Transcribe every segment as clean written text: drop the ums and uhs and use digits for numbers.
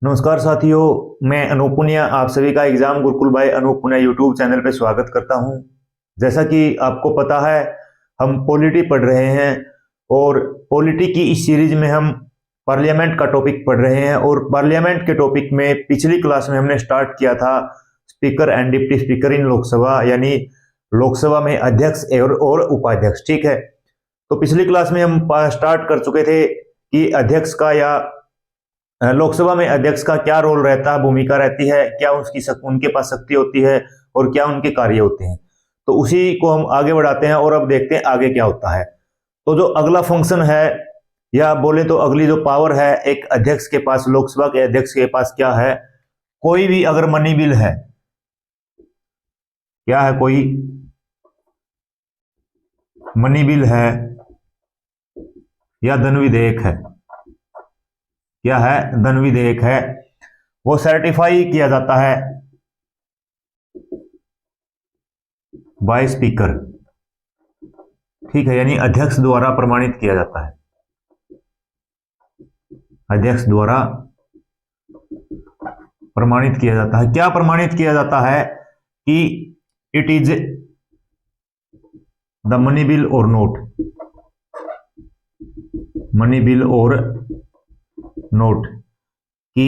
नमस्कार साथियों, मैं अनूप पुनिया आप सभी का exam Gurukul by Anoop Puniya YouTube channel पर स्वागत करता हूं। जैसा कि आपको पता है, हम पॉलिटी पढ़ रहे हैं और पॉलिटी की इस सीरीज में हम पार्लियामेंट का टॉपिक पढ़ रहे हैं। और पार्लियामेंट के टॉपिक में पिछली क्लास में हमने स्टार्ट किया था speaker and deputy speaker in Lok Sabha, यानी लोकसभा में अध्यक्ष और उपाध्यक्ष। ठीक है, तो पिछली क्लास में हम स्टार्ट कर चुके थे कि अध्यक्ष का या लोकसभा में अध्यक्ष का क्या रोल रहता है, भूमिका रहती है, क्या उनके पास शक्ति होती है और क्या उनके कार्य होते हैं। तो उसी को हम आगे बढ़ाते हैं और अब देखते हैं आगे क्या होता है। तो जो अगला फंक्शन है या बोले तो अगली जो पावर है एक अध्यक्ष के पास, लोकसभा के अध्यक्ष के पास क्या है, कोई भी अगर मनी बिल है, क्या है, कोई मनी बिल है या धन विधेयक है, क्या है, धन विधेयक है, वो सर्टिफाई किया जाता है बाय स्पीकर। ठीक है, यानी अध्यक्ष द्वारा प्रमाणित किया जाता है, अध्यक्ष द्वारा प्रमाणित किया जाता है। क्या प्रमाणित किया जाता है कि it is the money bill और नोट, मनी बिल और नोट कि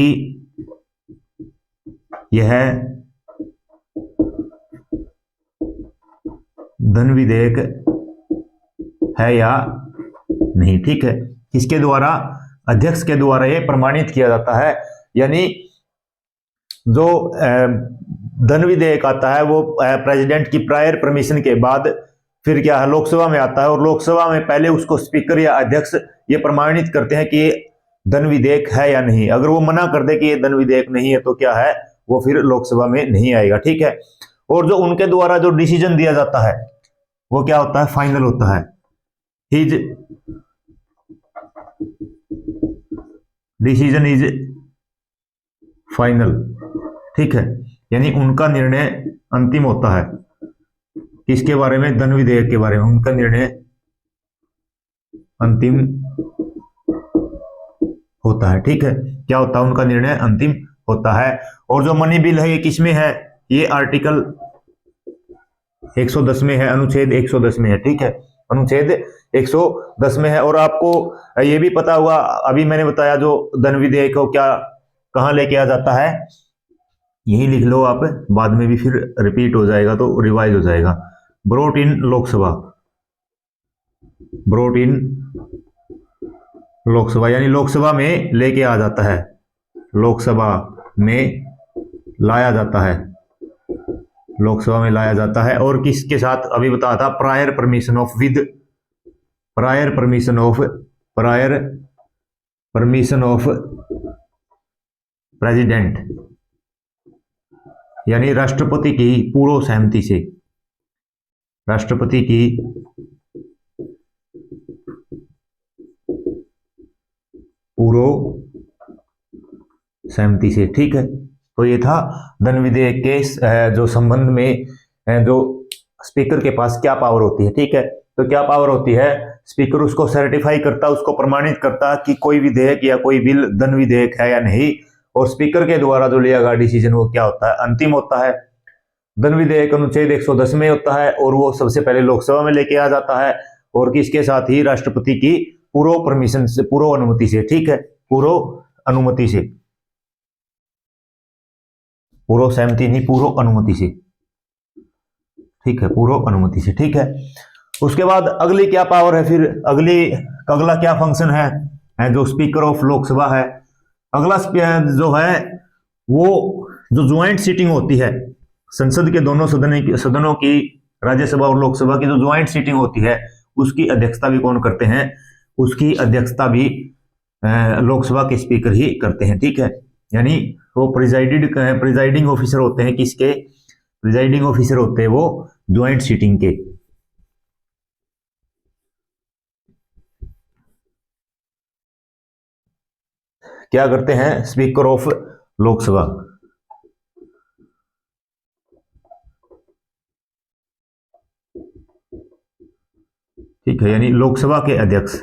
यह धन विधेयक है या नहीं। ठीक है, किसके द्वारा, अध्यक्ष के द्वारा यह प्रमाणित किया जाता है। यानी जो धन विधेयक आता है वो प्रेसिडेंट की प्रायर परमिशन के बाद फिर क्या है, लोकसभा में आता है और लोकसभा में पहले उसको स्पीकर या अध्यक्ष ये प्रमाणित करते हैं कि ये धन विधेयक है या नहीं। अगर वो मना कर दे कि ये धन विधेयक नहीं है तो क्या है, वो फिर लोकसभा में नहीं आएगा। ठीक है, और जो उनके द्वारा जो डिसीजन दिया जाता है वो क्या होता है, फाइनल होता है। His decision is final. ठीक है, यानी उनका निर्णय अंतिम होता है। किसके बारे में, धन विधेयक के बारे में उनका निर्णय अंतिम होता है। ठीक है, क्या होता है, उनका निर्णय अंतिम होता है। और जो मनी बिल है ये किसमें है, ये आर्टिकल 110 में है, अनुच्छेद 110 में है। ठीक है, अनुच्छेद 110 में है। और आपको ये भी पता होगा, अभी मैंने बताया जो धन विधेयक को क्या कहां लेके आ जाता है, यही लिख लो आप, बाद में भी फिर रिपीट हो जाएगा तो रिवाइज हो जाएगा। ब्रोट इन लोकसभा, ब्रोट इन लोकसभा यानी लोकसभा में लेके आ जाता है, लोकसभा में लाया जाता है, लोकसभा में लाया जाता है। और किसके साथ, अभी बताया था, prior permission of, with prior permission of, prior permission of president, यानी राष्ट्रपति की पूर्व सहमति से, राष्ट्रपति की पूर्व सहमति से। ठीक है, तो ये था धन विधेयक के जो संबंध में जो स्पीकर के पास क्या पावर होती है। ठीक है, तो क्या पावर होती है, स्पीकर उसको सर्टिफाई करता, उसको प्रमाणित करता कि कोई विधेयक या कोई बिल धन विधेयक है या नहीं। और स्पीकर के द्वारा जो लिया गया डिसीजन वो क्या होता है, अंतिम होता है। धन विधेयक अनुच्छेद 110 में होता है और वो सबसे पहले लोकसभा में लेके आ जाता है और किसके साथ ही, राष्ट्रपति की पूर्व परमिशन से, पूर्व अनुमति से। ठीक है, पूर्व अनुमति से, पूर्व सहमति नहीं, पूर्व अनुमति से। ठीक है, पूर्व अनुमति से। ठीक है, उसके बाद अगली क्या पावर है, फिर अगला क्या फंक्शन है जो स्पीकर ऑफ लोकसभा है। अगला जो है वो जो ज्वाइंट सीटिंग होती है, संसद के दोनों सदनों की, राज्यसभा और लोकसभा की जो ज्वाइंट सीटिंग होती है उसकी अध्यक्षता भी कौन करते हैं, उसकी अध्यक्षता भी लोकसभा के स्पीकर ही करते हैं। ठीक है, यानी वो प्रिजाइडिंग ऑफिसर होते हैं, किसके, प्रिजाइडिंग ऑफिसर होते हैं वो ज्वाइंट सीटिंग के। क्या करते हैं, स्पीकर ऑफ लोकसभा। ठीक है, यानी लोकसभा के अध्यक्ष,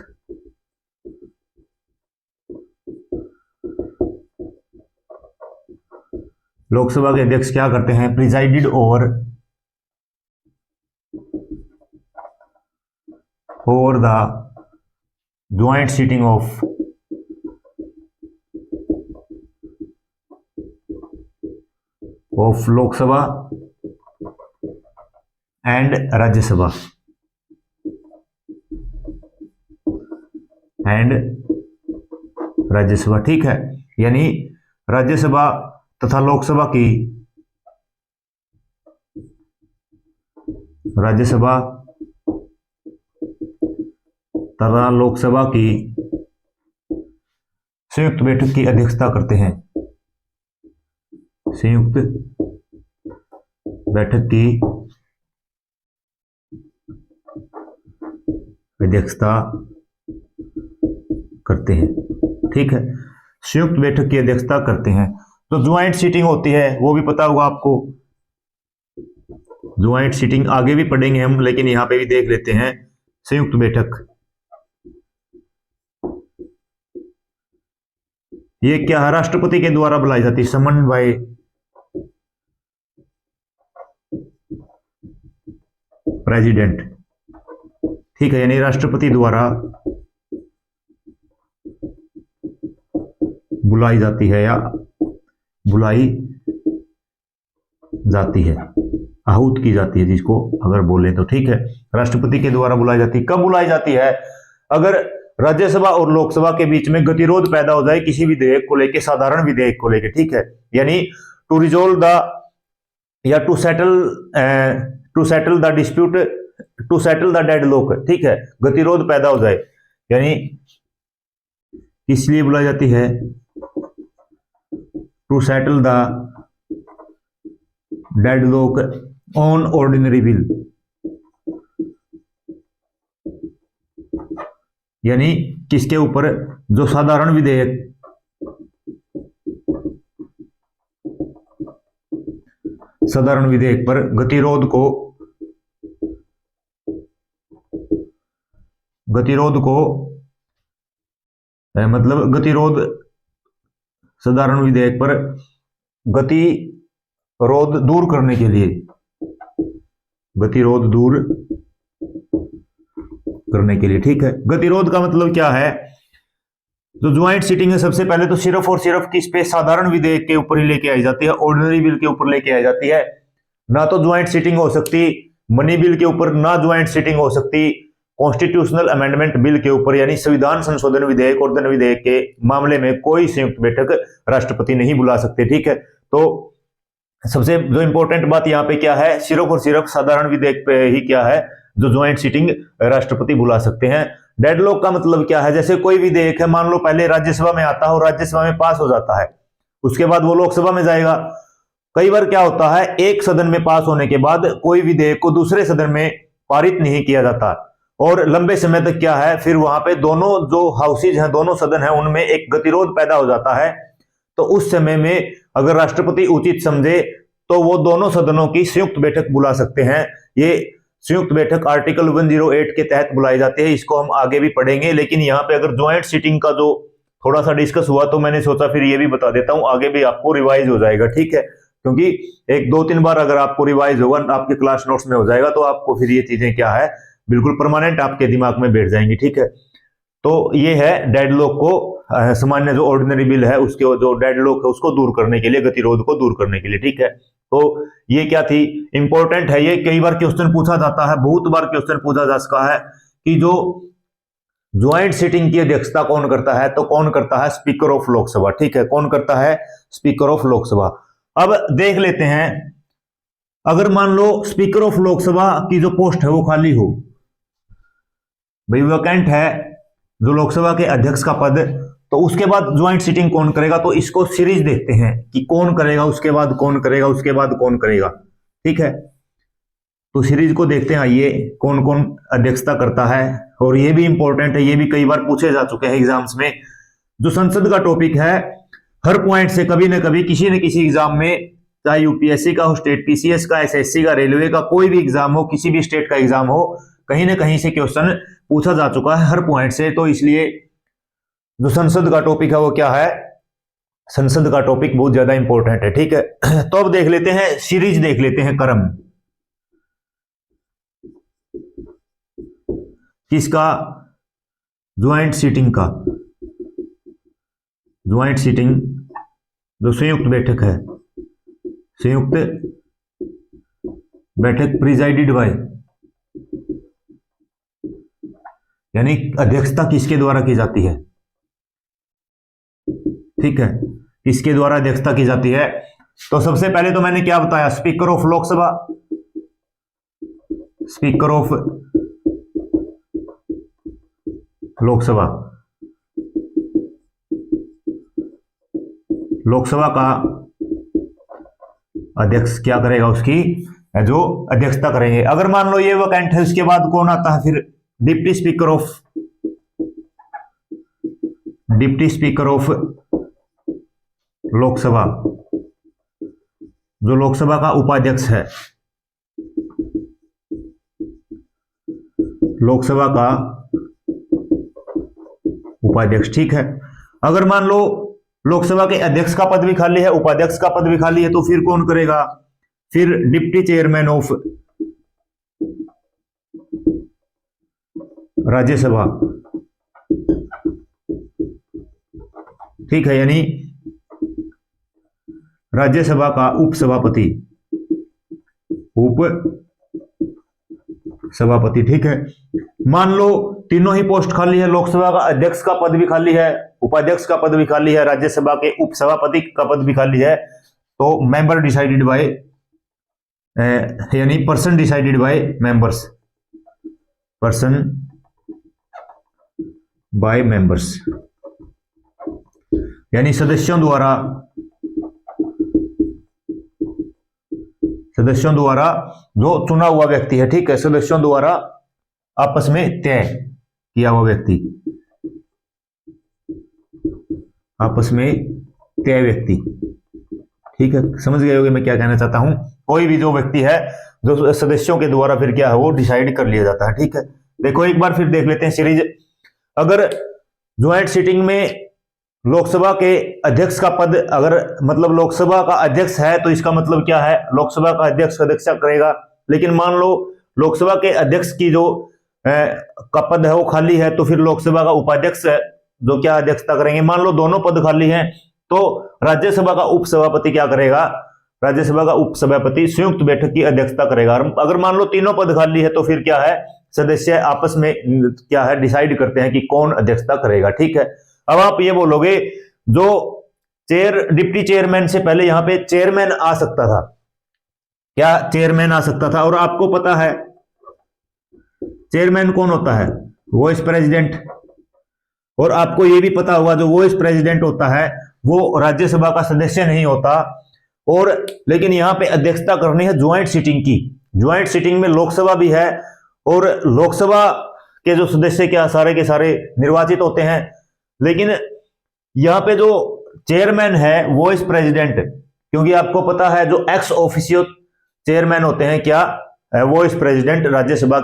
लोकसभा के अध्यक्ष क्या करते हैं? Presided over the joint seating of Lok Sabha and Rajya Sabha ठीक है। यानी राज्यसभा तथा लोकसभा की संयुक्त बैठक की अध्यक्षता करते हैं। संयुक्त बैठक की अध्यक्षता करते हैं, ठीक है। संयुक्त बैठक की अध्यक्षता करते हैं। तो ज्वाइंट सीटिंग होती है, वो भी पता होगा आपको। ज्वाइंट सीटिंग आगे भी पढ़ेंगे हम, लेकिन यहां पे भी देख लेते हैं। संयुक्त बैठक ये क्या है? राष्ट्रपति के द्वारा बुलाई जाती है, समन्ड बाय प्रेसिडेंट, ठीक है। यानी राष्ट्रपति द्वारा बुलाई जाती है या बुलाई जाती है, आहूत की जाती है जिसको अगर बोले तो, ठीक है। राष्ट्रपति के द्वारा बुलाई जाती है। कब बुलाई जाती है? अगर राज्यसभा और लोकसभा के बीच में गतिरोध पैदा हो जाए किसी विधेयक को लेके, साधारण विधेयक को लेके, ठीक है। यानी टू रिजोल्व द या to settle the dispute, to settle the deadlock, ठीक है। गतिरोध पैदा हो जाए, यानी इसलिए बुलाई जाती है to settle the deadlock on ordinary bill, यानी किसके ऊपर? जो साधारण विधेयक, साधारण विधेयक पर गतिरोध को मतलब गतिरोध, साधारण विधेयक पर गतिरोध दूर करने के लिए, गतिरोध दूर करने के लिए, ठीक है। गतिरोध का मतलब क्या है? जो ज्वाइंट सीटिंग है, सबसे पहले तो सिर्फ और सिर्फ किस पे? साधारण विधेयक के ऊपर ही लेके आई जाती है, ऑर्डिनरी बिल के ऊपर लेके आई जाती है। ना तो ज्वाइंट सीटिंग हो सकती मनी बिल के ऊपर, ना ज्वाइंट सीटिंग हो सकती कॉन्स्टिट्यूशनल अमेंडमेंट बिल के ऊपर, यानी संविधान संशोधन विधेयक और धन विधेयक के मामले में कोई संयुक्त बैठक राष्ट्रपति नहीं बुला सकते, ठीक है। तो सबसे जो इंपॉर्टेंट बात यहाँ पे क्या है? सिर्फ और सिर्फ साधारण विधेयक पे ही क्या है जो ज्वाइंट सीटिंग राष्ट्रपति बुला सकते हैं। डेडलॉक का मतलब क्या है? जैसे कोई विधेयक है, मान लो पहले राज्यसभा में आता है और राज्यसभा में पास हो जाता है, उसके बाद वो लोकसभा में जाएगा। कई बार क्या होता है, एक सदन में पास होने के बाद कोई विधेयक को दूसरे सदन में पारित नहीं किया जाता, और लंबे समय तक क्या है, फिर वहां पे दोनों जो हाउसेज हैं, दोनों सदन हैं, उनमें एक गतिरोध पैदा हो जाता है। तो उस समय में अगर राष्ट्रपति उचित समझे तो वो दोनों सदनों की संयुक्त बैठक बुला सकते हैं। ये संयुक्त बैठक आर्टिकल 108 के तहत बुलाई जाती है। इसको हम आगे भी पढ़ेंगे, लेकिन यहाँ पे अगर ज्वाइंट सीटिंग का जो थोड़ा सा डिस्कस हुआ तो मैंने सोचा फिर ये भी बता देता हूँ, आगे भी आपको रिवाइज हो जाएगा, ठीक है। क्योंकि एक दो तीन बार अगर आपको रिवाइज होगा, आपके क्लास नोट्स में हो जाएगा, तो आपको फिर ये चीजें क्या है, बिल्कुल परमानेंट आपके दिमाग में बैठ जाएंगी, ठीक है। तो ये है डेडलॉक को, सामान्य जो ऑर्डिनरी बिल है उसके जो डेडलॉक है उसको दूर करने के लिए, गतिरोध को दूर करने के लिए, ठीक है। तो ये क्या थी, इंपॉर्टेंट है ये, कई बार क्वेश्चन पूछा जाता है, बहुत बार क्वेश्चन पूछा जा सकता है कि जो ज्वाइंट सीटिंग की अध्यक्षता कौन करता है? तो कौन करता है? स्पीकर ऑफ लोकसभा, ठीक है। कौन करता है? Speaker of Lok Sabha. अब देख लेते हैं, अगर मान लो स्पीकर ऑफ लोकसभा की जो पोस्ट है वो खाली हो, भाई वैकेंट है जो लोकसभा के अध्यक्ष का पद, तो उसके बाद ज्वाइंट सीटिंग कौन करेगा? तो इसको सीरीज देखते हैं कि कौन करेगा, उसके बाद कौन करेगा, उसके बाद कौन करेगा, ठीक है। तो सीरीज को देखते हैं, आइए कौन कौन अध्यक्षता करता है। और ये भी इंपॉर्टेंट है, ये भी कई बार पूछे जा चुके हैं एग्जाम्स में। जो संसद का टॉपिक है, हर पॉइंट से कभी ना कभी किसी न किसी एग्जाम में, चाहे यूपीएससी का हो, स्टेट पीसीएस का, एसएससी का, रेलवे का, कोई भी एग्जाम हो, किसी भी स्टेट का एग्जाम हो, कहीं ना कहीं से क्वेश्चन पूछा जा चुका है हर पॉइंट से। तो इसलिए जो संसद का टॉपिक है वो क्या है? संसद का टॉपिक बहुत ज्यादा इंपॉर्टेंट है, ठीक है। तो अब देख लेते हैं, सीरीज देख लेते हैं क्रम किसका, ज्वाइंट सीटिंग का। ज्वाइंट सीटिंग जो संयुक्त बैठक है, संयुक्त बैठक प्रिजाइडेड बाय, यानी अध्यक्षता किसके द्वारा की जाती है, ठीक है, किसके द्वारा अध्यक्षता की जाती है। तो सबसे पहले तो मैंने क्या बताया, speaker of Lok Sabha, speaker of Lok Sabha, Lok Sabha का अध्यक्ष क्या करेगा, उसकी जो अध्यक्षता करेंगे। अगर मान लो ये वैकेंट है, उसके बाद कौन आता है फिर, deputy speaker of, deputy speaker of Lok Sabha, जो लोकसभा का उपाध्यक्ष है, लोकसभा का उपाध्यक्ष, ठीक है। अगर मान लो लोकसभा के अध्यक्ष का पद भी खाली है, उपाध्यक्ष का पद भी खाली है, तो फिर कौन करेगा, फिर डिप्टी चेयरमैन ऑफ राज्यसभा, ठीक है, यानी राज्यसभा का उपसभापति, उप सभापति, ठीक है। मान लो तीनों ही पोस्ट खाली है, लोकसभा का अध्यक्ष का पद भी खाली है, उपाध्यक्ष का पद भी खाली है, राज्यसभा के उपसभापति का पद भी खाली है, तो मेंबर डिसाइडेड बाय, यानी person decided by members, person by members, यानी सदस्यों द्वारा, सदस्यों द्वारा जो चुना हुआ व्यक्ति है, ठीक है, सदस्यों द्वारा आपस में तय किया हुआ व्यक्ति, आपस में तय व्यक्ति, ठीक है, समझ गए होंगे मैं क्या कहना चाहता हूं। कोई भी जो व्यक्ति है जो सदस्यों के द्वारा फिर क्या है वो डिसाइड कर लिया जाता है, ठीक है। देखो एक बार फिर देख लेते हैं सीरीज। अगर ज्वाइंट सीटिंग में लोकसभा के अध्यक्ष का पद, अगर मतलब लोकसभा का अध्यक्ष है तो इसका मतलब क्या है, लोकसभा का अध्यक्ष अध्यक्षता करेगा। लेकिन मान लो लोकसभा के अध्यक्ष की जो का पद है वो खाली है, तो फिर लोकसभा का उपाध्यक्ष जो क्या अध्यक्षता करेंगे। मान लो दोनों पद खाली हैं तो राज्यसभा का उपसभापति क्या करेगा, राज्यसभा का उपसभापति संयुक्त बैठक की अध्यक्षता करेगा। अगर मान लो तीनों पद खाली है तो फिर क्या है, सदस्य आपस में क्या है डिसाइड करते हैं कि कौन अध्यक्षता करेगा, ठीक है। अब आप ये बोलोगे जो डिप्टी चेयरमैन से पहले यहां पे चेयरमैन आ सकता था, क्या चेयरमैन आ सकता था, और आपको पता है चेयरमैन कौन होता है, वाइस प्रेसिडेंट। और आपको यह भी पता होगा जो वाइस प्रेसिडेंट होता है वो राज्यसभा का सदस्य नहीं होता। और लेकिन यहां पे अध्यक्षता करनी है ज्वाइंट सीटिंग की। ज्वाइंट सीटिंग में लोकसभा भी है और लोकसभा के जो सदस्य क्या सारे के सारे निर्वाचित होते हैं। लेकिन यहां पे जो चेयरमैन है वाइस प्रेसिडेंट, क्योंकि आपको पता है जो एक्स ऑफिशियो चेयरमैन होते हैं क्या, वाइस प्रेसिडेंट राज्यसभा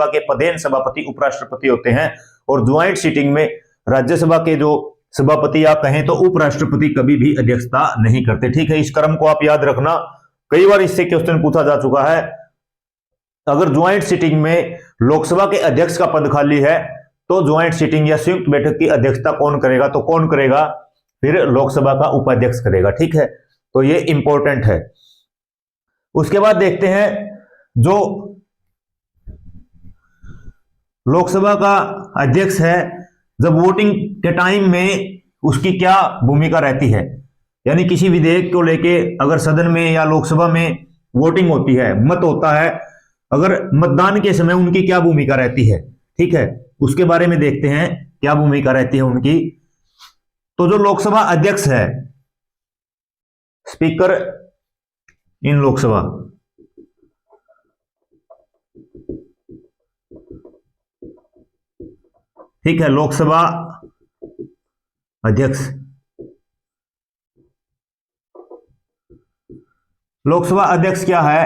के पदेन सभापति उपराष्ट्रपति होते हैं। और ज्वाइंट सीटिंग में राज्यसभा के जो सभापति या कहें तो उपराष्ट्रपति कभी भी अध्यक्षता नहीं करते, ठीक है। इस क्रम को आप याद रखना, कई बार इससे क्वेश्चन पूछा जा चुका है। अगर ज्वाइंट सीटिंग में लोकसभा के अध्यक्ष का पद खाली है तो ज्वाइंट सीटिंग या संयुक्त बैठक की अध्यक्षता कौन करेगा, तो कौन करेगा, फिर लोकसभा का उपाध्यक्ष करेगा, ठीक है। तो ये इंपॉर्टेंट है। उसके बाद देखते हैं जो लोकसभा का अध्यक्ष है, जब वोटिंग के टाइम में उसकी क्या भूमिका रहती है, यानी किसी विधेयक को लेके अगर सदन में या लोकसभा में वोटिंग होती है, मत होता है, अगर मतदान के समय उनकी क्या भूमिका रहती है, ठीक है, उसके बारे में देखते हैं क्या भूमिका रहती है उनकी। तो जो लोकसभा अध्यक्ष है, स्पीकर इन लोकसभा, ठीक है, लोकसभा अध्यक्ष, लोकसभा अध्यक्ष क्या है,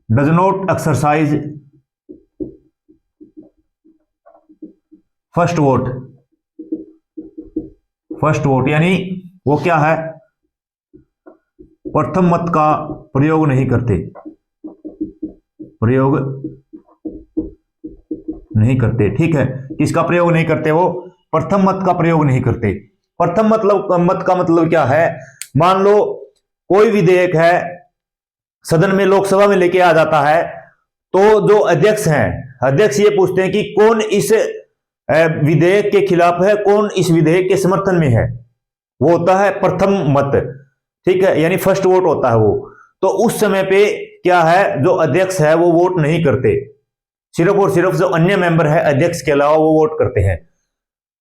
does not exercise first vote, यानी वो क्या है, प्रथम मत का प्रयोग नहीं करते, प्रयोग नहीं करते। ठीक है, किसका प्रयोग नहीं करते, वो प्रथम मत का प्रयोग नहीं करते। प्रथम मत का मतलब क्या है, मान लो कोई विधेयक है सदन में, लोकसभा में लेके आ जाता है, तो जो अध्यक्ष हैं, अध्यक्ष ये पूछते हैं कि कौन इस विधेयक के खिलाफ है, कौन इस विधेयक के समर्थन में है, वो होता है प्रथम मत। ठीक है, यानी फर्स्ट वोट होता है वो। तो उस समय पे क्या है, जो अध्यक्ष है वो वोट नहीं करते, सिर्फ और सिर्फ जो अन्य मेंबर है अध्यक्ष के अलावा वो वोट करते हैं।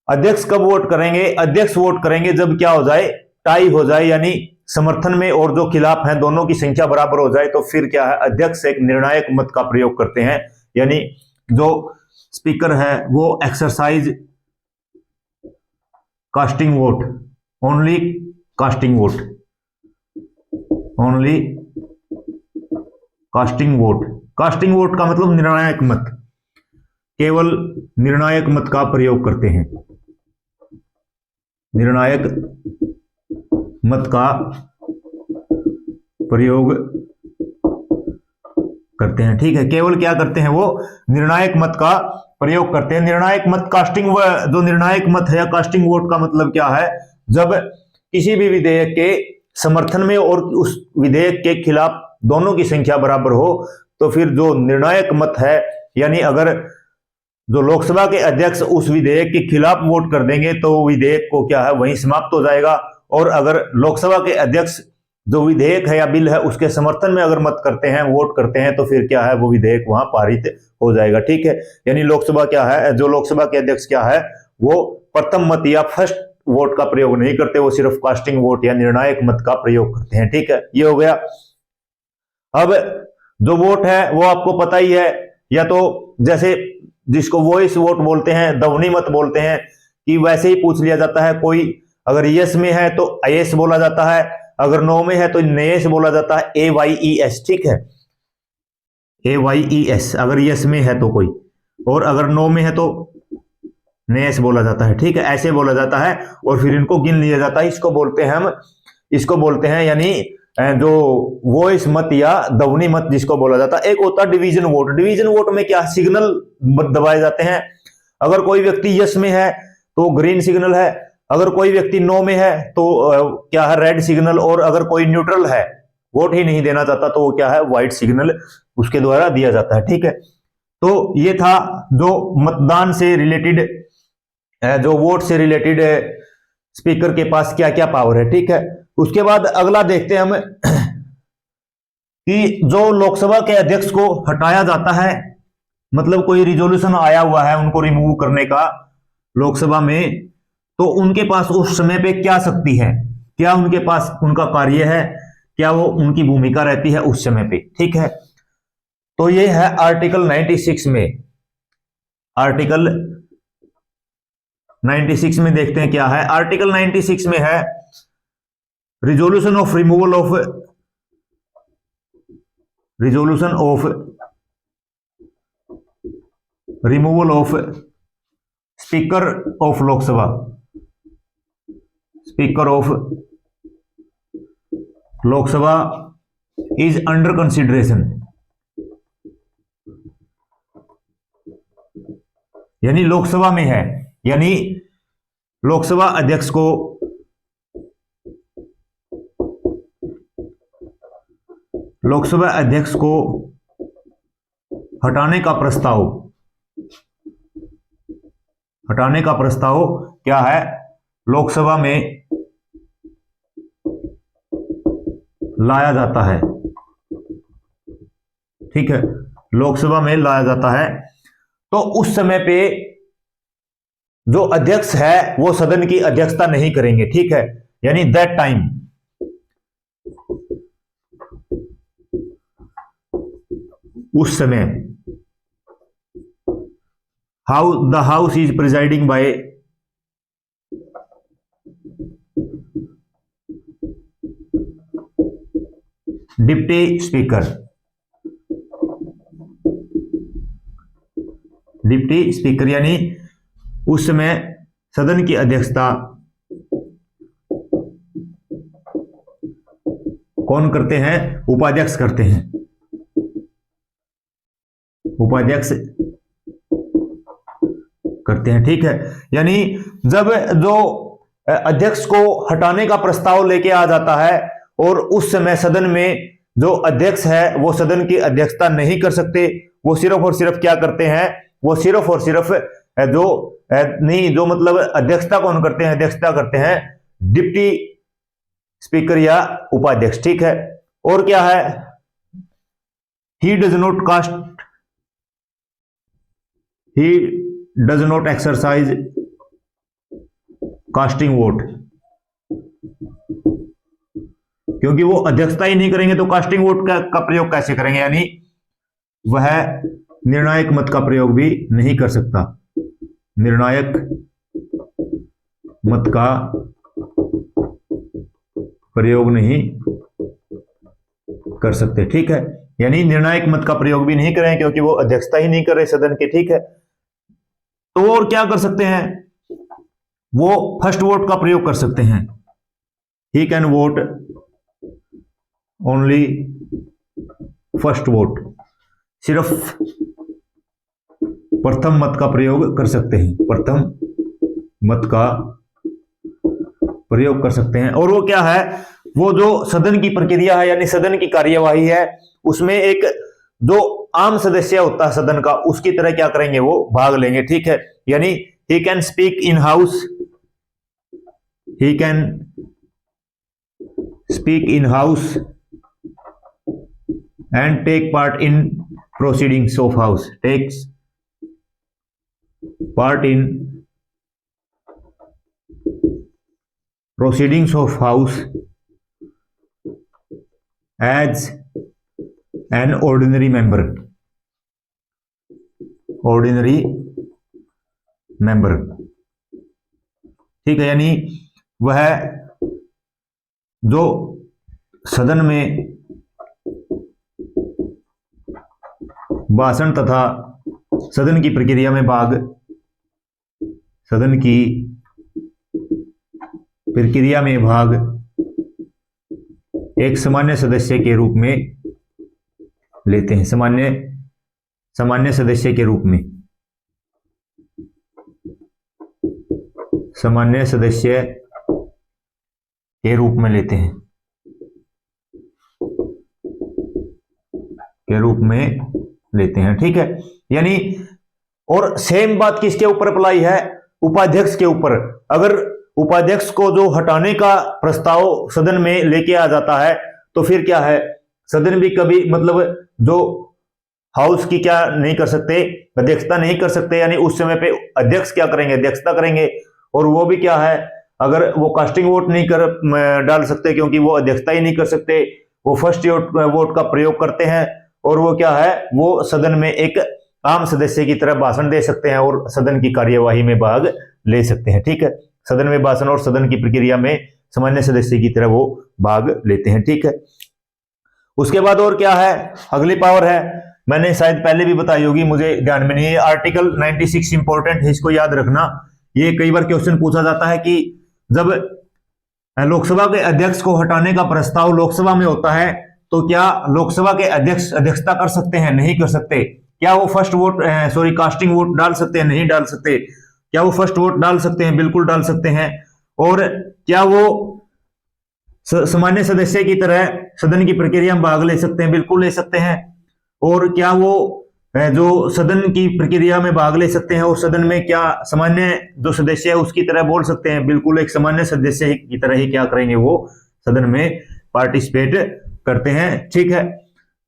अध्यक्ष कब वोट करेंगे, अध्यक्ष वोट करेंगे जब क्या हो जाए, टाई हो जाए, यानी समर्थन में और जो खिलाफ है दोनों की संख्या बराबर हो जाए, तो फिर क्या है, अध्यक्ष एक निर्णायक मत का प्रयोग करते हैं। यानी जो स्पीकर है वो exercise casting vote, only casting vote, only casting vote. Casting vote का मतलब निर्णायक मत, केवल निर्णायक मत का प्रयोग करते हैं, निर्णायक मत का प्रयोग करते हैं। ठीक है, केवल क्या करते हैं, वो निर्णायक मत का प्रयोग करते हैं। निर्णायक मत कास्टिंग, जो निर्णायक मत है या कास्टिंग वोट का मतलब क्या है, जब किसी भी विधेयक के समर्थन में और उस विधेयक के खिलाफ दोनों की संख्या बराबर हो, तो फिर जो निर्णायक मत है, यानी अगर जो लोकसभा के अध्यक्ष उस विधेयक के खिलाफ वोट कर देंगे तो विधेयक को क्या है, वहीं समाप्त हो जाएगा। और अगर लोकसभा के अध्यक्ष जो विधेयक है या बिल है उसके समर्थन में अगर मत करते हैं, वोट करते हैं, तो फिर क्या है, वो विधेयक वहां पारित हो जाएगा। ठीक है, यानी लोकसभा क्या है, जो लोकसभा के अध्यक्ष क्या है, वो प्रथम मत या फर्स्ट वोट का प्रयोग नहीं करते, वो सिर्फ कास्टिंग वोट या निर्णायक मत का प्रयोग करते हैं। ठीक है, ये हो गया। अब जो वोट है वो आपको पता ही है, या तो जैसे जिसको वॉइस वोट बोलते हैं, ध्वनि मत बोलते हैं, कि वैसे ही पूछ लिया जाता है। कोई अगर यस में है तो अयस बोला जाता है, अगर नो में है तो नेस बोला जाता है, AYES। ठीक है, AYES अगर यस में है तो कोई, और अगर नो में है तो नेस बोला जाता है। ठीक है, ऐसे बोला जाता है और फिर इनको गिन लिया जाता है। इसको बोलते हैं हम, इसको बोलते हैं यानी जो वॉइस मत या ध्वनि मत जिसको बोला जाता है। एक होता है डिवीजन वोट। डिवीजन वोट में क्या, सिग्नल दबाए जाते हैं। अगर कोई व्यक्ति यस में है तो ग्रीन सिग्नल है, अगर कोई व्यक्ति नो में है तो क्या है, रेड सिग्नल, और अगर कोई न्यूट्रल है, वोट ही नहीं देना चाहता, तो वो क्या है, व्हाइट सिग्नल उसके द्वारा दिया जाता है। ठीक है, तो ये था जो मतदान से रिलेटेड, जो वोट से रिलेटेड स्पीकर के पास क्या क्या पावर है। ठीक है, उसके बाद अगला देखते हैं हम कि जो लोकसभा के अध्यक्ष को हटाया जाता है, मतलब कोई रिजोल्यूशन आया हुआ है उनको रिमूव करने का लोकसभा में, तो उनके पास उस समय पे क्या शक्ति है, क्या उनके पास उनका कार्य है, क्या वो उनकी भूमिका रहती है उस समय पे। ठीक है, तो ये है आर्टिकल 96 में। आर्टिकल 96 में देखते हैं क्या है। आर्टिकल 96 में है resolution of removal of, resolution of removal of speaker of Lok Sabha, speaker of Lok Sabha is under consideration. यानी लोकसभा में है, यानी लोकसभा अध्यक्ष को हटाने का प्रस्ताव, हटाने का प्रस्ताव क्या है, लोकसभा में लाया जाता है। ठीक है, लोकसभा में लाया जाता है। तो उस समय पे जो अध्यक्ष है वो सदन की अध्यक्षता नहीं करेंगे। ठीक है, यानी दैट टाइम, उस समय the house is presiding by deputy speaker, deputy speaker, यानी उस समय सदन की अध्यक्षता कौन करते हैं? उपाध्यक्ष करते हैं। उपाध्यक्ष करते हैं, ठीक है। यानी जब जो अध्यक्ष को हटाने का प्रस्ताव लेके आ जाता है और उस समय सदन में जो अध्यक्ष है वो सदन की अध्यक्षता नहीं कर सकते, वो सिर्फ और सिर्फ क्या करते हैं? वो सिर्फ और सिर्फ जो मतलब अध्यक्षता कौन करते हैं? अध्यक्षता करते हैं डिप्टी स्पीकर या उपाध्यक्ष, ठीक है। और क्या है? He does not exercise casting vote, क्योंकि वो अध्यक्षता ही नहीं करेंगे तो कास्टिंग वोट का प्रयोग कैसे करेंगे? यानी वह निर्णायक मत का प्रयोग भी नहीं कर सकता, निर्णायक मत का प्रयोग नहीं कर सकते, ठीक है। यानी निर्णायक मत का प्रयोग भी नहीं करें क्योंकि वो अध्यक्षता ही नहीं कर रहे सदन के, ठीक है। तो और क्या कर सकते हैं? वो फर्स्ट वोट का प्रयोग कर सकते हैं। He can vote only first vote, सिर्फ प्रथम मत का प्रयोग कर सकते हैं, प्रथम मत का प्रयोग कर सकते हैं। और वो क्या है? वो जो सदन की प्रक्रिया है यानी सदन की कार्यवाही है उसमें एक जो आम सदस्य होता है सदन का उसकी तरह क्या करेंगे? वो भाग लेंगे, ठीक है। यानी he can speak in house, he can speak in house and take part in proceedings of house, takes part in proceedings of house as an ordinary member, ordinary member, ठीक है। यानी वह जो सदन में भाषण तथा सदन की प्रक्रिया में भाग, सदन की प्रक्रिया में भाग एक सामान्य सदस्य के रूप में लेते हैं, सामान्य सदस्य के रूप में, सामान्य सदस्य के रूप में लेते हैं, के रूप में लेते हैं, ठीक है। यानी और सेम बात किसके ऊपर अप्लाई है? उपाध्यक्ष के ऊपर। अगर उपाध्यक्ष को जो हटाने का प्रस्ताव सदन में लेके आ जाता है तो फिर क्या है? सदन भी कभी मतलब जो हाउस की क्या नहीं कर सकते? अध्यक्षता नहीं कर सकते। यानी उस समय पे अध्यक्ष क्या करेंगे? अध्यक्षता करेंगे। और वो भी क्या है? अगर वो कास्टिंग वोट नहीं कर डाल सकते क्योंकि वो अध्यक्षता ही नहीं कर सकते, वो फर्स्ट वोट का प्रयोग करते हैं। और वो क्या है? वो सदन में एक आम सदस्य की तरह भाषण दे सकते हैं और सदन की कार्यवाही में भाग ले सकते हैं, ठीक है। सदन में भाषण और सदन की प्रक्रिया में सामान्य सदस्य की तरह वो भाग लेते हैं, ठीक है। उसके बाद और क्या है? अगली पावर है, मैंने शायद पहले भी बताई होगी, मुझे ध्यान में नहीं है। आर्टिकल 96 इंपॉर्टेंट है, इसको याद रखना। ये कई बार क्वेश्चन पूछा जाता है कि जब लोकसभा के अध्यक्ष को हटाने का प्रस्ताव लोकसभा में होता है तो क्या लोकसभा के अध्यक्ष अध्यक्षता कर सकते हैं? नहीं कर सकते। क्या वो फर्स्ट वोट कास्टिंग वोट डाल सकते हैं? नहीं डाल सकते। क्या वो फर्स्ट वोट डाल सकते हैं? बिल्कुल डाल सकते हैं। और क्या वो सामान्य सदस्य की तरह सदन की प्रक्रिया में भाग ले सकते हैं? बिल्कुल ले सकते हैं। और क्या वो जो सदन की प्रक्रिया में भाग ले सकते हैं और सदन में क्या सामान्य जो सदस्य है उसकी तरह बोल सकते हैं? बिल्कुल एक सामान्य सदस्य की तरह ही क्या करेंगे? वो सदन में पार्टिसिपेट करते हैं, ठीक है।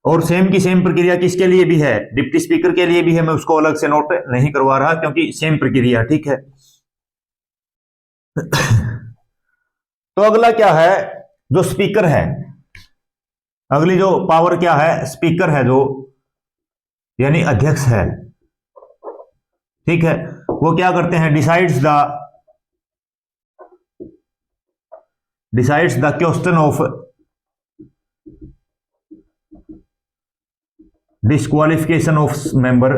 और सेम की सेम प्रक्रिया किसके लिए भी है? डिप्टी स्पीकर के लिए भी है। मैं उसको अलग से नोट नहीं करवा रहा क्योंकि सेम प्रक्रिया, ठीक है। तो अगला क्या है? जो स्पीकर है, अगली जो पावर क्या है? स्पीकर है जो, यानी अध्यक्ष है, ठीक है। वो क्या करते हैं? Decides the question of disqualification of member,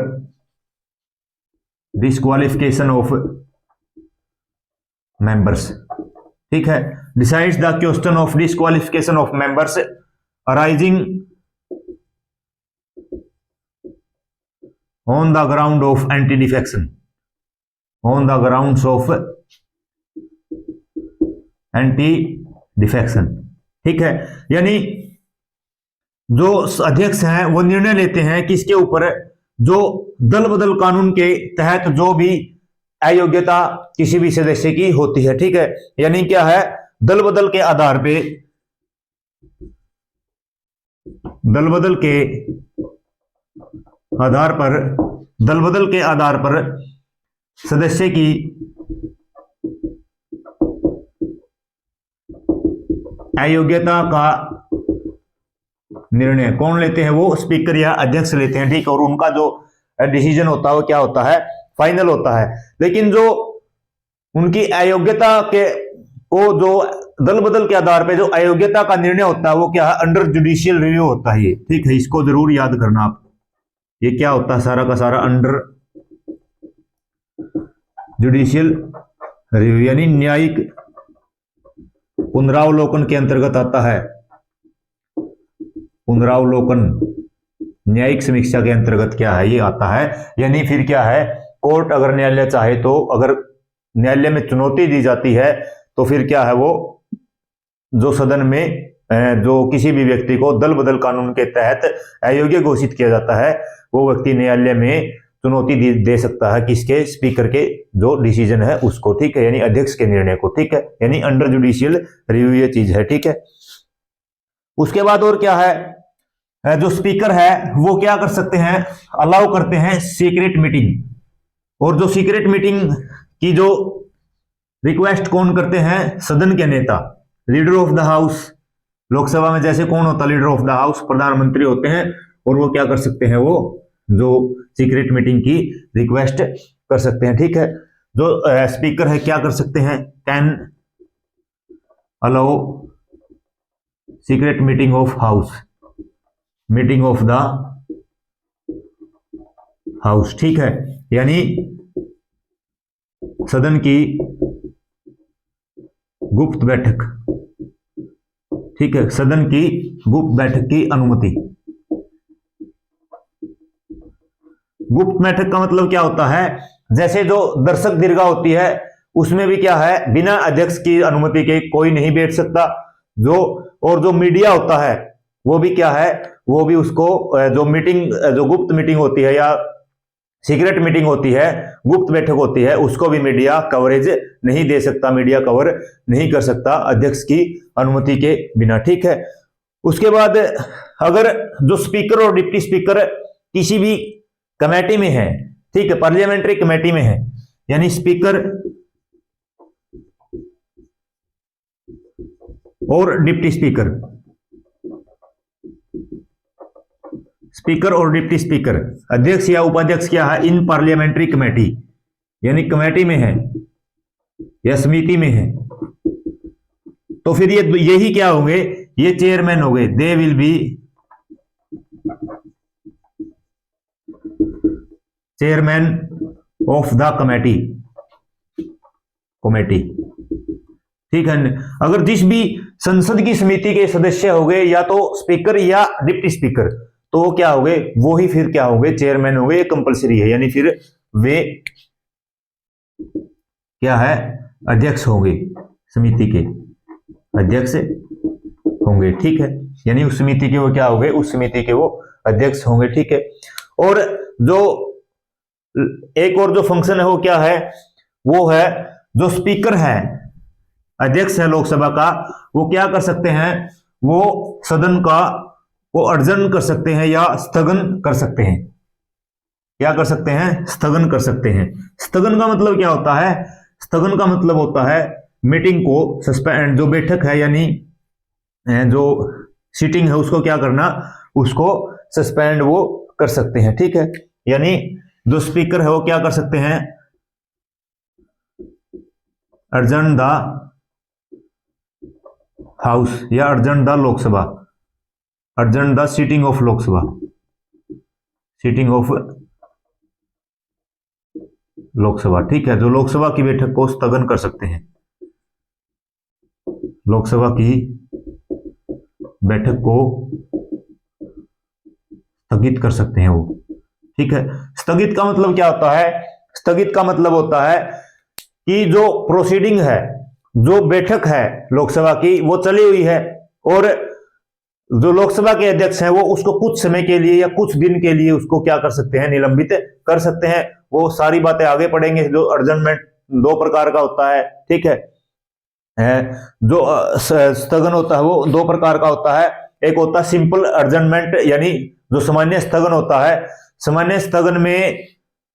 disqualification of members, ठीक है। Decides the question of disqualification of members arising on the ground of anti defection, on the grounds of anti defection. ठीक है, यानी जो अध्यक्ष हैं वो निर्णय लेते हैं किसके ऊपर, जो दल बदल कानून के तहत जो भी अयोग्यता किसी भी सदस्य की होती है। ठीक है, यानी क्या है, दल बदल के आधार पे, दल बदल के आधार पर, दल बदल के आधार पर सदस्य की अयोग्यता का निर्णय कौन लेते हैं, वो स्पीकर या अध्यक्ष लेते हैं। ठीक, और उनका जो डिसीजन होता है वो क्या होता है, फाइनल होता है। लेकिन जो उनकी अयोग्यता के को जो दल बदल के आधार पे जो अयोग्यता का निर्णय होता है वो क्या है, अंडर जुडिशियल रिव्यू होता है ये। ठीक है, इसको जरूर याद करना आप, ये क्या होता है सारा का सारा अंडर जुडिशियल रिव्यू, यानी न्यायिक पुनरावलोकन के अंतर्गत आता है। पुनरावलोकन न्यायिक समीक्षा के अंतर्गत क्या है, ये आता है। यानी फिर क्या है, कोर्ट अगर न्यायालय चाहे तो, अगर न्यायालय में चुनौती दी जाती है तो फिर क्या है, वो जो सदन में जो किसी भी व्यक्ति को दल बदल कानून के तहत अयोग्य घोषित किया जाता है, वो व्यक्ति न्यायालय में चुनौती दे सकता है किसके, स्पीकर के जो डिसीजन है उसको। ठीक है, यानी अध्यक्ष के निर्णय को। ठीक है, यानी अंडर जुडिशियल रिव्यू ये चीज है। ठीक है, उसके बाद और क्या है, जो स्पीकर है वो क्या कर सकते हैं, अलाउ करते हैं सीक्रेट मीटिंग। और जो सीक्रेट मीटिंग की जो रिक्वेस्ट कौन करते हैं, सदन के नेता, leader of the house. Lok Sabha में जैसे कौन होता है लीडर ऑफ द हाउस, प्रधानमंत्री होते हैं, और वो क्या कर सकते हैं, वो जो सीक्रेट मीटिंग की रिक्वेस्ट कर सकते हैं। ठीक है, जो स्पीकर है क्या कर सकते हैं, can allow secret meeting of house, meeting of the house. ठीक है, यानी सदन की गुप्त बैठक। ठीक है, सदन की गुप्त बैठक की अनुमति। गुप्त बैठक का मतलब क्या होता है, जैसे जो दर्शक दीर्घा होती है उसमें भी क्या है, बिना अध्यक्ष की अनुमति के कोई नहीं बैठ सकता। जो और जो मीडिया होता है वो भी क्या है, वो भी उसको जो मीटिंग, जो गुप्त मीटिंग होती है या सीक्रेट मीटिंग होती है, गुप्त बैठक होती है, उसको भी मीडिया कवरेज नहीं दे सकता, मीडिया कवर नहीं कर सकता अध्यक्ष की अनुमति के बिना। ठीक है, उसके बाद अगर जो स्पीकर और डिप्टी स्पीकर किसी भी कमेटी में है, ठीक है, पार्लियामेंट्री कमेटी में है, यानी स्पीकर और डिप्टी स्पीकर, स्पीकर और डिप्टी स्पीकर, अध्यक्ष या उपाध्यक्ष क्या है, इन पार्लियामेंट्री कमेटी, यानी कमेटी में है या समिति में है, तो फिर ये यही क्या होंगे, ये चेयरमैन हो गए। They will be chairman of the committee, committee. ठीक है, अगर जिस भी संसद की समिति के सदस्य हो गए या तो स्पीकर या डिप्टी स्पीकर, तो वो क्या हो गए, वो ही फिर क्या हो गए, चेयरमैन हो गए। ये कंपलसरी है, यानी फिर वे क्या है, अध्यक्ष होंगे, समिति के अध्यक्ष होंगे। ठीक है, यानी उस समिति के वो क्या हो गए, उस समिति के वो अध्यक्ष होंगे। ठीक है, और जो एक और जो फंक्शन है वो क्या है, वो है जो स्पीकर है, अध्यक्ष है लोकसभा का, वो क्या कर सकते हैं, वो सदन का वो अर्जन कर सकते हैं या स्थगन कर सकते हैं। क्या कर सकते हैं, स्थगन कर सकते हैं। स्थगन का मतलब क्या होता है, स्थगन का मतलब होता है मीटिंग को सस्पेंड, जो बैठक है यानी जो सीटिंग है उसको क्या करना, उसको सस्पेंड वो कर सकते हैं। ठीक है, यानी जो स्पीकर है वो क्या कर सकते हैं, अर्जन द हाउस या adjourn the Lok Sabha, adjourn the sitting of Lok Sabha, sitting of Lok Sabha. ठीक है, जो लोकसभा की बैठक को स्थगन कर सकते हैं, लोकसभा की बैठक को स्थगित कर सकते हैं वो। ठीक है, स्थगित का मतलब क्या होता है? स्थगित का मतलब होता है कि जो प्रोसीडिंग है, जो बैठक है लोकसभा की, वो चली हुई है और जो लोकसभा के अध्यक्ष हैं वो उसको कुछ समय के लिए या कुछ दिन के लिए उसको क्या कर सकते हैं? निलंबित कर सकते हैं। वो सारी बातें आगे पढ़ेंगे। जो एडजर्नमेंट दो प्रकार का होता है। ठीक है, जो स्थगन होता है वो दो प्रकार का होता है। एक होता है सिंपल एडजर्नमेंट, यानी जो सामान्य स्थगन होता है। सामान्य स्थगन में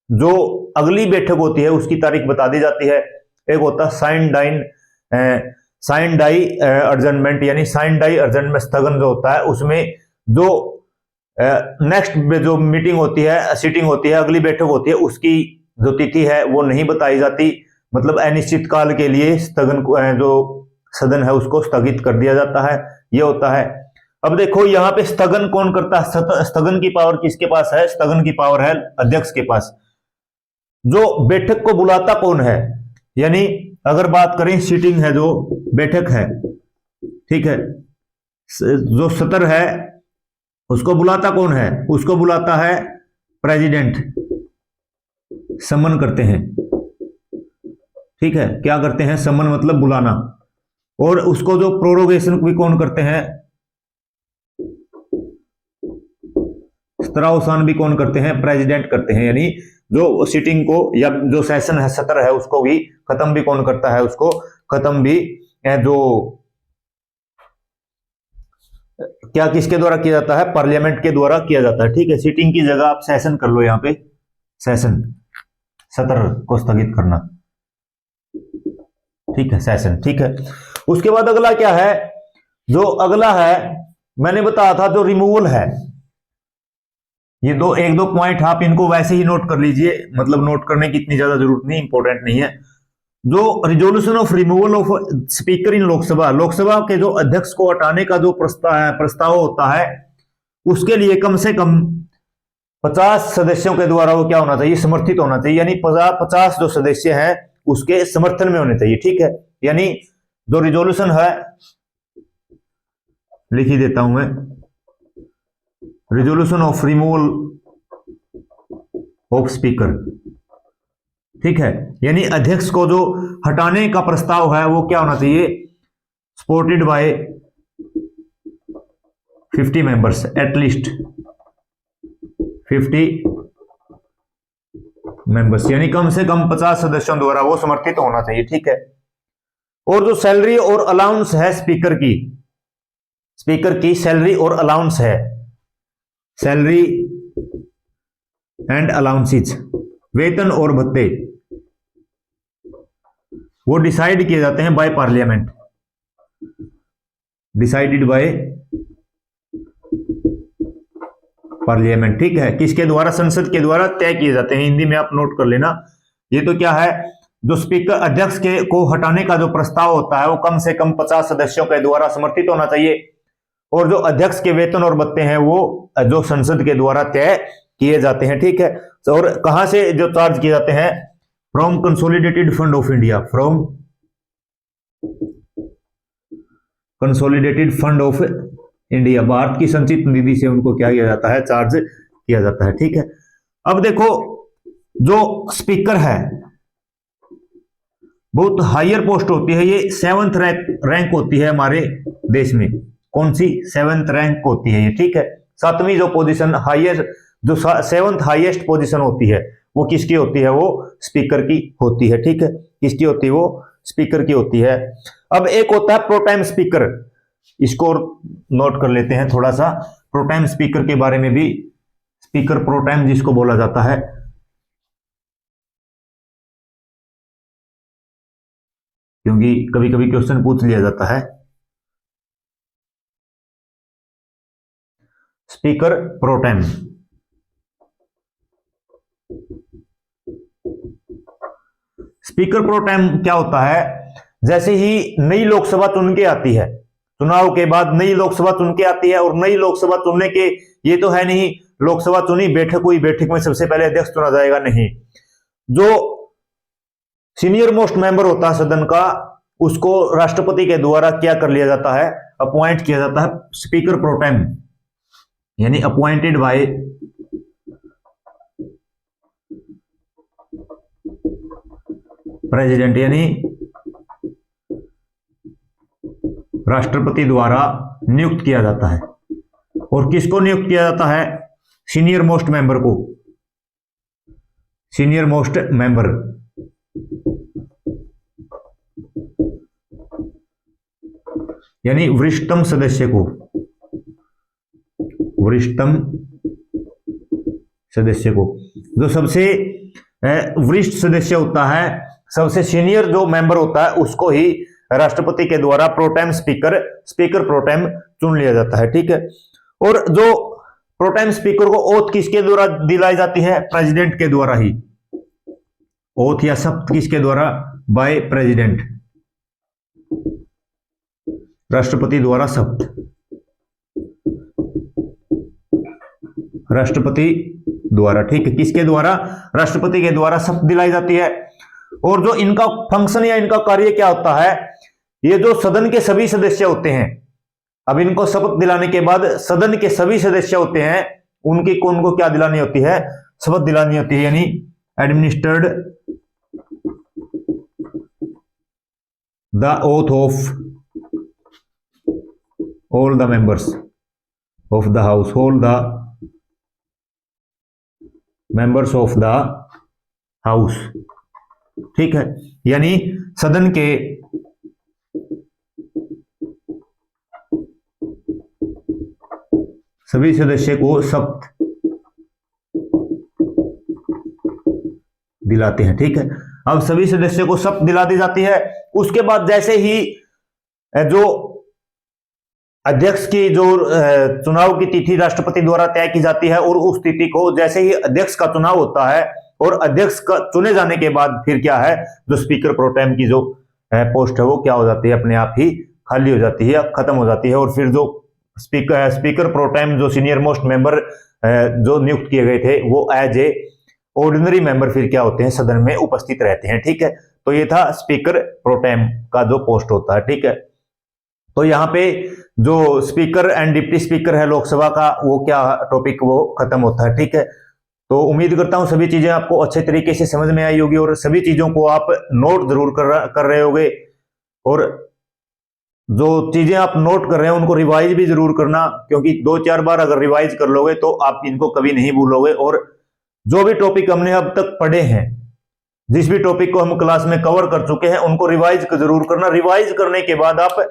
जो अगली बैठक होती है उसकी तारीख बता दी जाती है। एक होता है साइन डाई एडजर्नमेंट, यानी साइन डाई एडजर्नमेंट स्थगन जो होता है उसमें जो नेक्स्ट जो मीटिंग होती है, सीटिंग होती है, अगली बैठक होती है, उसकी जो तिथि है वो नहीं बताई जाती। मतलब अनिश्चित काल के लिए स्थगन जो सदन है उसको स्थगित कर दिया जाता है। ये होता है। अब देखो यहाँ पे स्थगन कौन करता है? स्थगन की पावर किसके पास है? स्थगन की पावर है अध्यक्ष के पास। जो बैठक को बुलाता कौन है? यानी अगर बात करें सीटिंग है, जो बैठक है, ठीक है, जो सत्र है उसको बुलाता कौन है? उसको बुलाता है प्रेसिडेंट। समन करते हैं। ठीक है, क्या करते हैं? समन मतलब बुलाना। और उसको जो प्रोरोगेशन भी कौन करते हैं? सत्रावसान भी कौन करते हैं? प्रेसिडेंट करते हैं। यानी जो सिटिंग को या जो सेशन है, सत्र है, उसको भी खत्म भी कौन करता है? उसको खत्म भी जो क्या किसके द्वारा किया जाता है? पार्लियामेंट के द्वारा किया जाता है। ठीक है, सिटिंग की जगह आप सेशन कर लो। यहाँ पे सेशन, सत्र को स्थगित करना। ठीक है, सेशन। ठीक है, उसके बाद अगला क्या है? जो अगला है मैंने बताया था जो रिमूवल है। ये एक दो पॉइंट आप इनको वैसे ही नोट कर लीजिए, मतलब नोट करने की इतनी ज्यादा जरूरत नहीं, इंपॉर्टेंट नहीं है। जो resolution of removal of speaker in Lok Sabha, Lok Sabha के जो अध्यक्ष को हटाने का जो प्रस्ताव होता है, उसके लिए कम से कम 50 सदस्यों के द्वारा वो क्या होना चाहिए? समर्थित होना चाहिए। यानी 50 जो सदस्य हैं उसके समर्थन में होने चाहिए। ठीक है, यानी जो रिजोल्यूशन है, लिख ही देता हूं मैं, resolution of removal of speaker. ठीक है, यानी अध्यक्ष को जो हटाने का प्रस्ताव है वो क्या होना चाहिए? Supported by 50 members, at least 50 members, यानी कम से कम 50 सदस्यों द्वारा वो समर्थित होना चाहिए। ठीक है, और जो सैलरी और अलाउंस है स्पीकर की सैलरी और अलाउंस है, सैलरी एंड अलाउंसेज, वेतन और भत्ते, वो डिसाइड किए जाते हैं by parliament, decided by parliament. ठीक है, किसके द्वारा? संसद के द्वारा तय किए जाते हैं। हिंदी में आप नोट कर लेना। ये तो क्या है? जो स्पीकर अध्यक्ष के को हटाने का जो प्रस्ताव होता है वो कम से कम 50 सदस्यों के द्वारा समर्थित होना चाहिए। और जो अध्यक्ष के वेतन और भत्ते हैं वो जो संसद के द्वारा तय किए जाते हैं। ठीक है, और कहां से जो चार्ज किए जाते हैं? From consolidated fund of India, from consolidated fund of India, Bharat की संचित निधि से उनको क्या किया जाता है? चार्ज किया जाता है। ठीक है, अब देखो जो स्पीकर है बहुत हायर पोस्ट होती है, ये 7th रैंक होती है हमारे देश में। कौन सी? 7th रैंक होती है ये। ठीक है, 7वीं जो पोजीशन हायर, जो 7th हाईएस्ट पोजीशन होती है वो किसकी होती है? वो स्पीकर की होती है। ठीक है, किसकी होती है? वो स्पीकर की होती है। अब एक होता है प्रोटाइम स्पीकर, इसको नोट कर लेते हैं थोड़ा सा। प्रोटाइम स्पीकर के बारे में भी, स्पीकर प्रोटाइम जिसको बोला जाता है, क्योंकि कभी कभी क्वेश्चन पूछ लिया जाता है। स्पीकर प्रोटाइम, स्पीकर प्रोटाइम क्या होता है? जैसे ही नई लोकसभा चुन के आती है, चुनाव के बाद नई लोकसभा चुन के आती है, और नई लोकसभा चुनने के ये तो है नहीं लोकसभा चुनी, बैठक हुई, बैठक में सबसे पहले अध्यक्ष चुना जाएगा, नहीं। जो सीनियर मोस्ट मेंबर होता है सदन का, उसको राष्ट्रपति के द्वारा क्या कर लिया जाता है? अपॉइंट किया जाता है स्पीकर प्रोटेम, यानी अपॉइंटेड बाय प्रेसिडेंट, यानी राष्ट्रपति द्वारा नियुक्त किया जाता है। और किसको नियुक्त किया जाता है? सीनियर मोस्ट मेंबर को, सीनियर मोस्ट मेंबर, यानी वरिष्ठतम सदस्य को, वरिष्ठतम सदस्य को। जो सबसे वरिष्ठ सदस्य होता है, सबसे सीनियर जो मेंबर होता है, उसको ही राष्ट्रपति के द्वारा प्रोटेम स्पीकर प्रोटेम चुन लिया जाता है। ठीक है। और जो प्रोटेम स्पीकर को ओथ किसके द्वारा दिलाई जाती है? प्रेसिडेंट के द्वारा ही। ओथ या शपथ किसके द्वारा? बाय प्रेसिडेंट, राष्ट्रपति द्वारा शपथ, राष्ट्रपति द्वारा। ठीक है, किसके द्वारा? राष्ट्रपति के द्वारा शपथ दिलाई जाती है। और जो इनका फंक्शन या इनका कार्य क्या होता है? ये जो सदन के सभी सदस्य होते हैं, अब इनको शपथ दिलाने के बाद सदन के सभी सदस्य होते हैं, उनकी कौन को क्या दिलानी होती है? शपथ दिलानी होती है, यानी administered the oath of all the members of the house, all the members of the house. ठीक है, यानी सदन के सभी सदस्य को शपथ दिलाते हैं। ठीक है, अब सभी सदस्यों को शपथ दिला दी जाती है। उसके बाद जैसे ही जो अध्यक्ष की जो चुनाव की तिथि राष्ट्रपति द्वारा तय की जाती है, और उस तिथि को जैसे ही अध्यक्ष का चुनाव होता है और अध्यक्ष का चुने जाने के बाद फिर क्या है, जो स्पीकर प्रोटेम की जो पोस्ट है वो क्या हो जाती है? अपने आप ही खाली हो जाती है या खत्म हो जाती है। और फिर जो स्पीकर प्रोटेम जो सीनियर मोस्ट मेंबर जो नियुक्त किए गए थे, वो एज ए ऑर्डिनरी मेंबर फिर क्या होते हैं? सदन में उपस्थित रहते हैं। ठीक है, तो ये था स्पीकर प्रोटेम का जो पोस्ट होता है। ठीक है, तो यहाँ पे जो स्पीकर एंड डिप्टी स्पीकर है लोकसभा का, वो क्या टॉपिक वो खत्म होता है। ठीक है, तो उम्मीद करता हूं सभी चीजें आपको अच्छे तरीके से समझ में आई होगी और सभी चीजों को आप नोट जरूर कर रहे होगे। और जो चीजें आप नोट कर रहे हैं उनको रिवाइज भी जरूर करना, क्योंकि 2-4 बार अगर रिवाइज कर लोगे तो आप इनको कभी नहीं भूलोगे। और जो भी टॉपिक हमने अब तक पढ़े हैं, जिस भी टॉपिक को हम क्लास में कवर कर चुके हैं, उनको रिवाइज जरूर करना। रिवाइज करने के बाद आप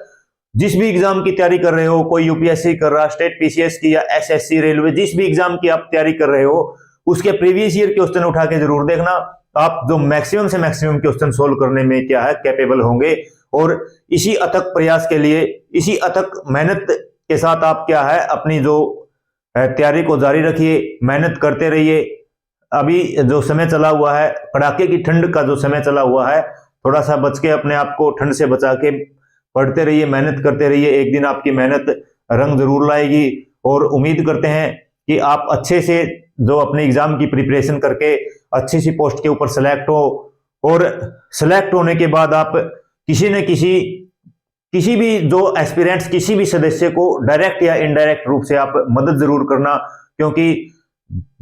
जिस भी एग्जाम की तैयारी कर रहे हो, कोई यूपीएससी कर रहा, स्टेट पीसीएस की या एसएससी रेलवे, जिस भी एग्जाम की आप तैयारी कर रहे हो, उसके प्रीवियस ईयर क्वेश्चन उठा के जरूर देखना। आप जो मैक्सिमम से मैक्सिमम क्वेश्चन सोल्व करने में क्या है, कैपेबल होंगे। और इसी अथक प्रयास के लिए, इसी अथक मेहनत के साथ आप क्या है, अपनी जो तैयारी को जारी रखिए, मेहनत करते रहिए। अभी जो समय चला हुआ है, कड़ाके की ठंड का जो समय चला हुआ है, थोड़ा सा बच के अपने आप को ठंड से बचा के पढ़ते रहिए, मेहनत करते रहिए। एक दिन आपकी मेहनत रंग जरूर लाएगी। और उम्मीद करते हैं कि आप अच्छे से जो अपने एग्जाम की प्रिपरेशन करके अच्छी सी पोस्ट के ऊपर सेलेक्ट हो, और सेलेक्ट होने के बाद आप किसी न किसी भी जो एस्पिरेंट्स, किसी भी सदस्य को डायरेक्ट या इनडायरेक्ट रूप से आप मदद जरूर करना, क्योंकि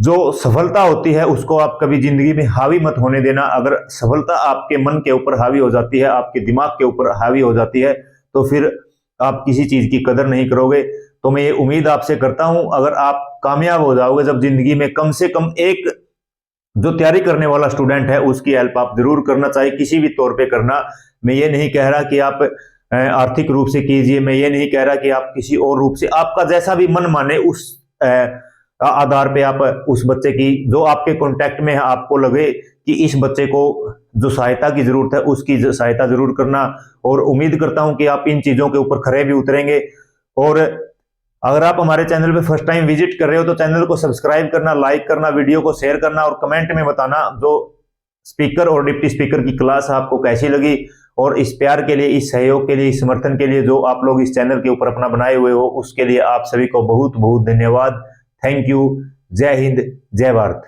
जो सफलता होती है उसको आप कभी जिंदगी में हावी मत होने देना। अगर सफलता आपके मन के ऊपर हावी हो जाती है, आपके दिमाग के ऊपर हावी हो जाती है, तो फिर आप किसी चीज की कदर नहीं करोगे। तो मैं ये उम्मीद आपसे करता हूं, अगर आप कामयाब हो जाओगे जब जिंदगी में, कम से कम एक जो तैयारी करने वाला स्टूडेंट है उसकी हेल्प आप जरूर करना, चाहिए किसी भी तौर पे करना। मैं ये नहीं कह रहा कि आप आर्थिक रूप से कीजिए, मैं ये नहीं कह रहा कि आप किसी और रूप से, आपका जैसा भी मन माने उस आधार पे आप उस बच्चे की जो आपके कांटेक्ट में है, आपको लगे कि इस बच्चे को जो सहायता की जरूरत है उसकी सहायता जरूर करना। और उम्मीद करता हूं कि आप इन चीजों के ऊपर खरे भी उतरेंगे। और अगर आप हमारे चैनल पे फर्स्ट टाइम विजिट कर रहे हो तो चैनल को सब्सक्राइब करना, लाइक करना, वीडियो को शेयर करना, और कमेंट में बताना जो स्पीकर और डिप्टी स्पीकर की क्लास आपको कैसी लगी। और इस प्यार के लिए, इस सहयोग के लिए, इस समर्थन के लिए जो आप लोग इस चैनल के ऊपर अपना बनाए हुए हो, उसके लिए आप सभी को बहुत बहुत धन्यवाद। Thank you. जय हिंद, जय भारत।